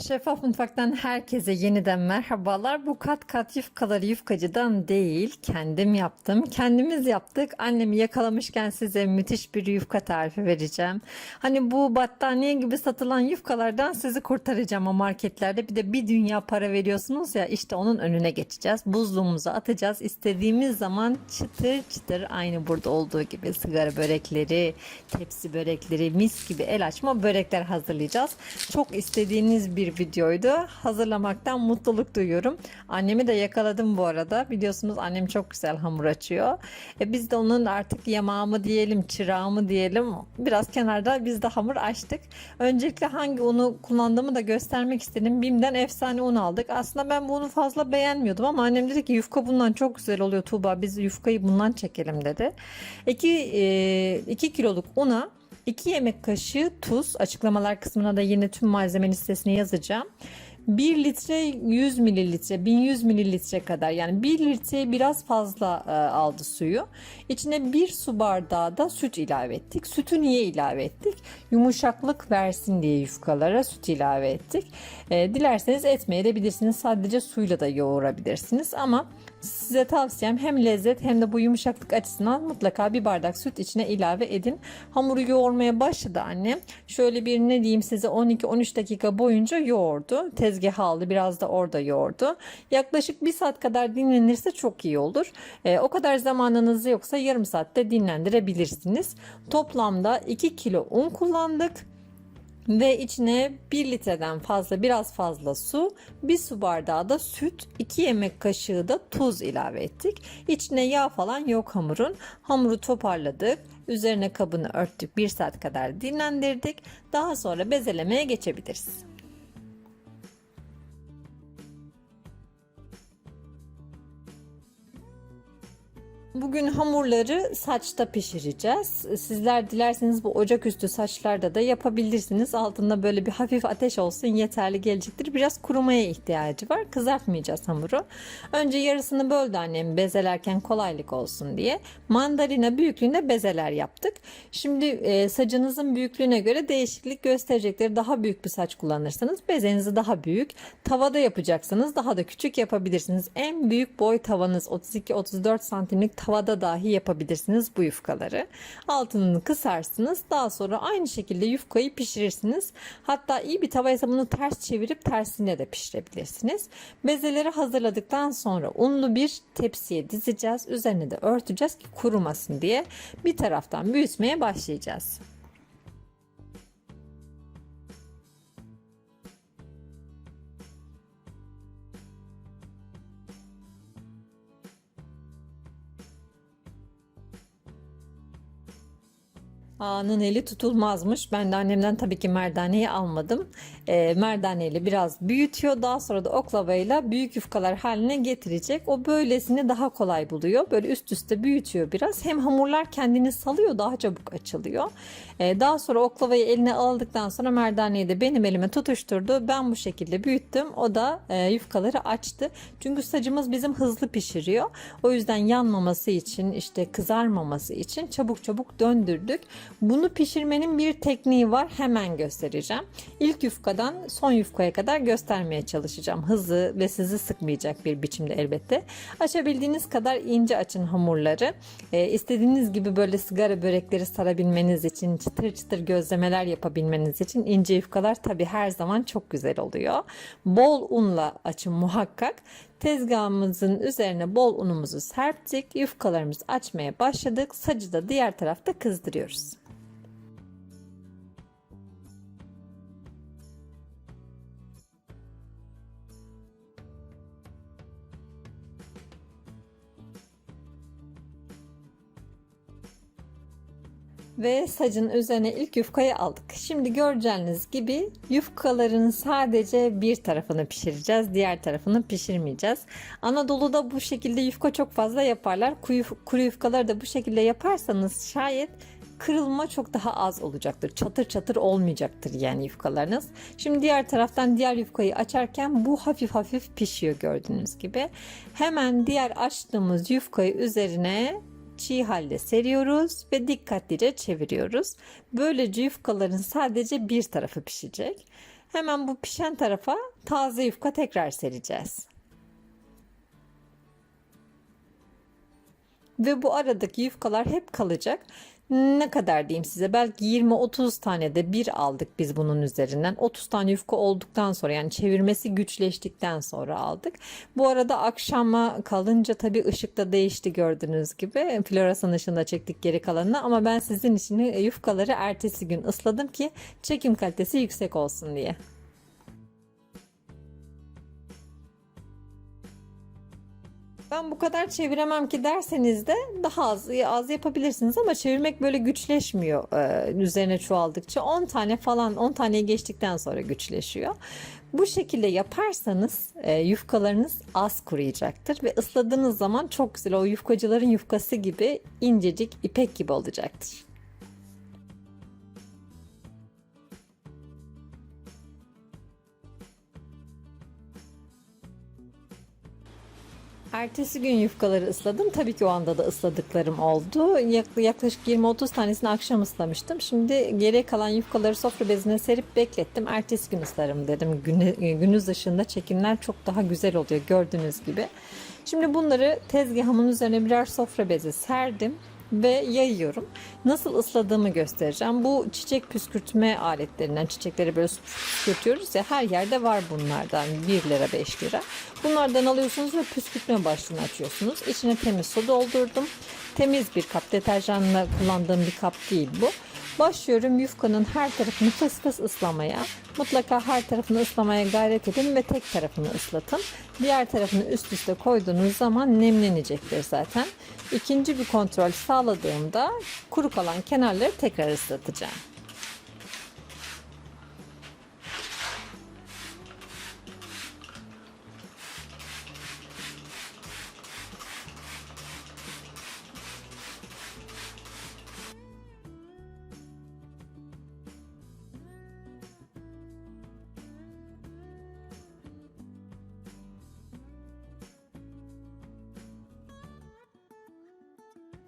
Şeffaf Mutfak'tan herkese yeniden merhabalar. Bu kat kat yufkaları yufkacıdan değil, kendim yaptım. Kendimiz yaptık. Annemi yakalamışken size müthiş bir yufka tarifi vereceğim. Hani bu battaniye gibi satılan yufkalardan sizi kurtaracağım o marketlerde. Bir de bir dünya para veriyorsunuz ya, işte onun önüne geçeceğiz. Buzluğumuza atacağız. İstediğimiz zaman çıtır çıtır, aynı burada olduğu gibi sigara börekleri, tepsi börekleri, mis gibi el açma börekler hazırlayacağız. Çok istediğiniz bir videoydu. Hazırlamaktan mutluluk duyuyorum. Annemi de yakaladım bu arada. Biliyorsunuz annem çok güzel hamur açıyor. Biz de onun artık yamağı mı diyelim, çırağı mı diyelim. Biraz kenarda biz de hamur açtık. Öncelikle hangi unu kullandığımı da göstermek istedim. BİM'den efsane un aldık. Aslında ben bu unu fazla beğenmiyordum ama annem dedi ki yufka bundan çok güzel oluyor Tuğba. Biz yufkayı bundan çekelim dedi. 2 kiloluk una 2 yemek kaşığı tuz, açıklamalar kısmına da yine tüm malzeme listesini yazacağım. 1 litre 100 mililitre 1100 mililitre kadar, yani 1 litreye biraz fazla aldı suyu. İçine 1 su bardağı da süt ilave ettik. Sütü niye ilave ettik? Yumuşaklık versin diye yufkalara süt ilave ettik. Dilerseniz etmeyebilirsiniz, sadece suyla da yoğurabilirsiniz ama size tavsiyem hem lezzet hem de bu yumuşaklık açısından mutlaka bir bardak süt içine ilave edin. Hamuru yoğurmaya başladı annem. Şöyle bir ne diyeyim size, 12-13 dakika boyunca yoğurdu. Tezgaha aldı, biraz da orada yoğurdu. Yaklaşık 1 saat kadar dinlenirse çok iyi olur. O kadar zamanınız yoksa yarım saatte dinlendirebilirsiniz. Toplamda 2 kilo un kullandık. Ve içine 1 litreden fazla, biraz fazla su, 1 su bardağı da süt, 2 yemek kaşığı da tuz ilave ettik. İçine yağ falan yok hamurun. Hamuru toparladık. Üzerine kabını örttük. 1 saat kadar dinlendirdik. Daha sonra bezelemeye geçebiliriz. Bugün hamurları saçta pişireceğiz. Sizler dilerseniz bu ocaküstü saçlarda da yapabilirsiniz. Altında böyle bir hafif ateş olsun yeterli gelecektir. Biraz kurumaya ihtiyacı var. Kızartmayacağız hamuru. Önce yarısını böldü annem bezelerken kolaylık olsun diye. Mandalina büyüklüğünde bezeler yaptık. Şimdi saçınızın büyüklüğüne göre değişiklik gösterecektir. Daha büyük bir saç kullanırsanız bezenizi daha büyük. Tavada yapacaksanız daha da küçük yapabilirsiniz. En büyük boy tavanız 32-34 santimlik tavada dahi yapabilirsiniz bu yufkaları. Altını kısarsınız. Daha sonra aynı şekilde yufkayı pişirirsiniz. Hatta iyi bir tavaysa bunu ters çevirip tersine de pişirebilirsiniz. Bezeleri hazırladıktan sonra unlu bir tepsiye dizeceğiz. Üzerine de örteceğiz ki kurumasın diye. Bir taraftan büyütmeye başlayacağız. Ağanın eli tutulmazmış. Ben de annemden tabii ki merdaneyi almadım. Merdaneyle biraz büyütüyor. Daha sonra da oklavayla büyük yufkalar haline getirecek. O böylesini daha kolay buluyor. Böyle üst üste büyütüyor biraz. Hem hamurlar kendini salıyor, daha çabuk açılıyor. Daha sonra oklavayı eline aldıktan sonra merdaneyi de benim elime tutuşturdu. Ben bu şekilde büyüttüm. O da yufkaları açtı. Çünkü sacımız bizim hızlı pişiriyor. O yüzden yanmaması için, işte kızarmaması için çabuk çabuk döndürdük. Bunu pişirmenin bir tekniği var. Hemen göstereceğim. İlk yufkadan son yufkaya kadar göstermeye çalışacağım. Hızlı ve sizi sıkmayacak bir biçimde elbette. Açabildiğiniz kadar ince açın hamurları. İstediğiniz gibi böyle sigara börekleri sarabilmeniz için, çıtır çıtır gözlemeler yapabilmeniz için ince yufkalar tabii her zaman çok güzel oluyor. Bol unla açın muhakkak. Tezgahımızın üzerine bol unumuzu serptik. Yufkalarımızı açmaya başladık. Sacı da diğer tarafta kızdırıyoruz. Ve sacın üzerine ilk yufkayı aldık. Şimdi göreceğiniz gibi yufkaların sadece bir tarafını pişireceğiz. Diğer tarafını pişirmeyeceğiz. Anadolu'da bu şekilde yufka çok fazla yaparlar. Kuru yufkaları da bu şekilde yaparsanız şayet kırılma çok daha az olacaktır. Çatır çatır olmayacaktır yani yufkalarınız. Şimdi diğer taraftan diğer yufkayı açarken bu hafif hafif pişiyor gördüğünüz gibi. Hemen diğer açtığımız yufkayı üzerine çiğ halde seriyoruz ve dikkatlice çeviriyoruz. Böylece yufkaların sadece bir tarafı pişecek. Hemen bu pişen tarafa taze yufka tekrar sereceğiz. Ve bu aradaki yufkalar hep kalacak. Ne kadar diyeyim size, belki 20-30 tane de bir aldık biz bunun üzerinden. 30 tane yufka olduktan sonra, yani çevirmesi güçleştikten sonra aldık. Bu arada akşama kalınca tabii ışık da değişti, gördüğünüz gibi. Floresan ışığında çektik geri kalanını, ama ben sizin için yufkaları ertesi gün ısladım ki çekim kalitesi yüksek olsun diye. Ben bu kadar çeviremem ki derseniz de daha az yapabilirsiniz, ama çevirmek böyle güçleşmiyor üzerine çoğaldıkça. 10 tane falan, 10 taneye geçtikten sonra güçleşiyor. Bu şekilde yaparsanız yufkalarınız az kuruyacaktır ve ısladığınız zaman çok güzel, o yufkacıların yufkası gibi incecik, ipek gibi olacaktır. Ertesi gün yufkaları ısladım. Tabii ki o anda da ısladıklarım oldu. Yaklaşık 20-30 tanesini akşam ıslamıştım. Şimdi geriye kalan yufkaları sofra bezine serip beklettim. Ertesi gün ıslarım dedim. Günüz ışığında çekimler çok daha güzel oluyor, gördüğünüz gibi. Şimdi bunları tezgahımın üzerine birer sofra bezi serdim ve yayıyorum. Nasıl ısladığımı göstereceğim. Bu çiçek püskürtme aletlerinden, çiçekleri böyle püskürtüyoruz ya, her yerde var bunlardan, 1 lira 5 lira. Bunlardan alıyorsunuz ve püskürtme başlığını açıyorsunuz. İçine temiz su doldurdum. Temiz bir kap, deterjanla kullandığım bir kap değil bu. Başlıyorum yufkanın her tarafını fıs fıs ıslamaya. Mutlaka her tarafını ıslamaya gayret edin ve tek tarafını ıslatın. Diğer tarafını üst üste koyduğunuz zaman nemlenecektir zaten. İkinci bir kontrol sağladığımda kuru kalan kenarları tekrar ıslatacağım.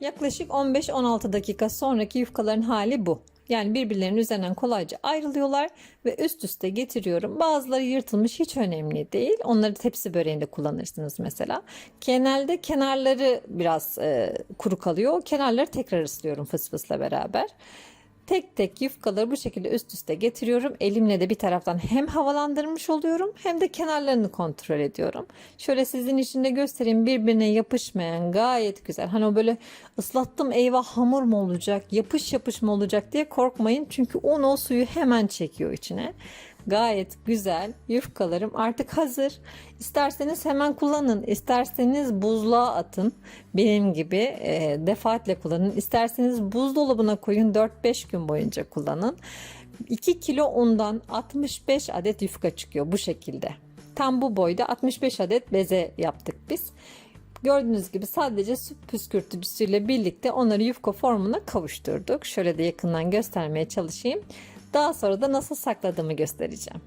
Yaklaşık 15-16 dakika sonraki yufkaların hali bu. Yani birbirlerinin üzerinden kolayca ayrılıyorlar ve üst üste getiriyorum. Bazıları yırtılmış, hiç önemli değil. Onları tepsi böreğinde kullanırsınız mesela. Genelde kenarları biraz kuru kalıyor. Kenarları tekrar ıslıyorum fısfısla beraber. Tek tek yufkaları bu şekilde üst üste getiriyorum. Elimle de bir taraftan hem havalandırmış oluyorum hem de kenarlarını kontrol ediyorum. Şöyle sizin için de göstereyim, birbirine yapışmayan, gayet güzel. Hani o böyle ıslattım, eyvah hamur mu olacak, yapış yapış mı olacak diye korkmayın. Çünkü un o suyu hemen çekiyor içine. Gayet güzel yufkalarım artık hazır. İsterseniz hemen kullanın, isterseniz buzluğa atın. Benim gibi defaatle kullanın. İsterseniz buzdolabına koyun, 4-5 gün boyunca kullanın. 2 kilo undan 65 adet yufka çıkıyor bu şekilde. Tam bu boyda 65 adet beze yaptık biz. Gördüğünüz gibi sadece su püskürtücüsüyle birlikte onları yufka formuna kavuşturduk. Şöyle de yakından göstermeye çalışayım. Daha sonra da nasıl sakladığımı göstereceğim.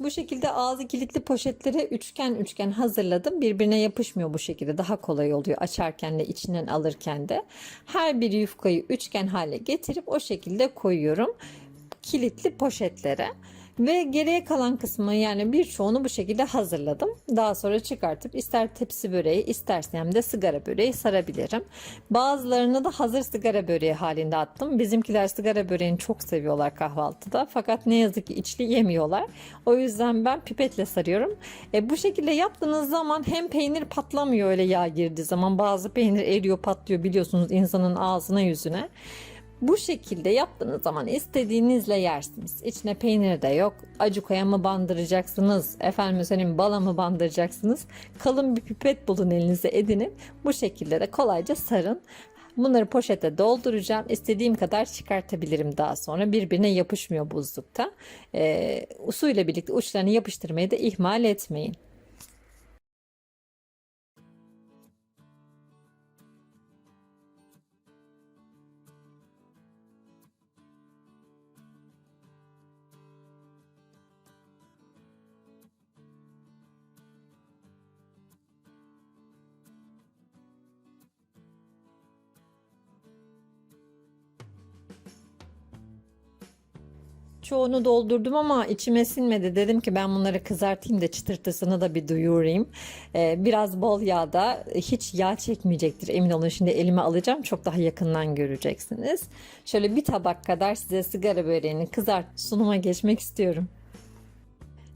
Bu şekilde ağzı kilitli poşetleri üçgen üçgen hazırladım. Birbirine yapışmıyor bu şekilde. Daha kolay oluyor açarken de içinden alırken de. Her bir yufkayı üçgen hale getirip o şekilde koyuyorum kilitli poşetlere. Ve geriye kalan kısmı, yani birçoğunu bu şekilde hazırladım. Daha sonra çıkartıp ister tepsi böreği, istersem de sigara böreği sarabilirim. Bazılarını da hazır sigara böreği halinde attım. Bizimkiler sigara böreğini çok seviyorlar kahvaltıda. Fakat ne yazık ki içli yemiyorlar. O yüzden ben pipetle sarıyorum. Bu şekilde yaptığınız zaman hem peynir patlamıyor öyle yağ girdiği zaman. Bazı peynir eriyor, patlıyor biliyorsunuz insanın ağzına yüzüne. Bu şekilde yaptığınız zaman istediğinizle yersiniz. İçine peynir de yok. Acukoya mı bandıracaksınız? Efendim söyleyeyim, bala mı bandıracaksınız? Kalın bir pipet bulun, elinize edinin. Bu şekilde de kolayca sarın. Bunları poşete dolduracağım. İstediğim kadar çıkartabilirim daha sonra. Birbirine yapışmıyor buzlukta. Suyla birlikte uçlarını yapıştırmayı da ihmal etmeyin. Çoğunu doldurdum ama içime sinmedi. Dedim ki ben bunları kızartayım da çıtırtısını da bir duyurayım. Biraz bol yağda, hiç yağ çekmeyecektir emin olun. Şimdi elime alacağım, çok daha yakından göreceksiniz. Şöyle bir tabak kadar size sigara böreğini sunuma geçmek istiyorum.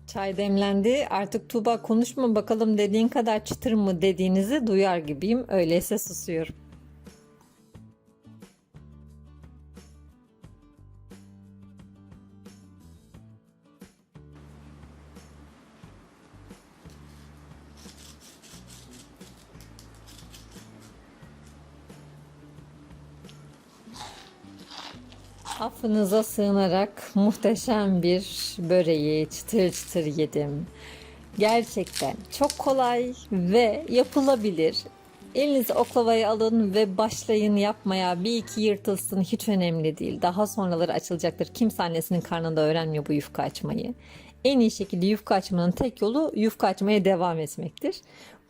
Çay demlendi. Artık Tuğba konuşma bakalım dediğin kadar çıtır mı dediğinizi duyar gibiyim. Öyleyse susuyorum. Affınıza sığınarak muhteşem bir böreği çıtır çıtır yedim. Gerçekten çok kolay ve yapılabilir. Elinize oklavayı alın ve başlayın yapmaya. Bir iki yırtılsın hiç önemli değil. Daha sonraları açılacaktır. Kimse annesinin karnında öğrenmiyor bu yufka açmayı. En iyi şekilde yufka açmanın tek yolu yufka açmaya devam etmektir.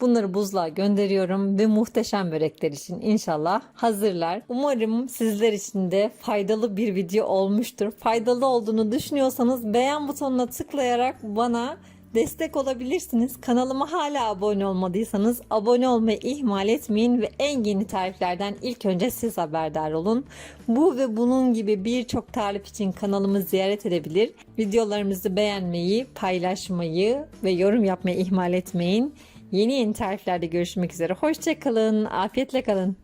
Bunları buzluğa gönderiyorum ve muhteşem börekler için inşallah hazırlar. Umarım sizler için de faydalı bir video olmuştur. Faydalı olduğunu düşünüyorsanız beğen butonuna tıklayarak bana destek olabilirsiniz. Kanalıma hala abone olmadıysanız abone olmayı ihmal etmeyin ve en yeni tariflerden ilk önce siz haberdar olun. Bu ve bunun gibi birçok tarif için kanalımı ziyaret edebilir. Videolarımızı beğenmeyi, paylaşmayı ve yorum yapmayı ihmal etmeyin. Yeni tariflerde görüşmek üzere. Hoşça kalın, afiyetle kalın.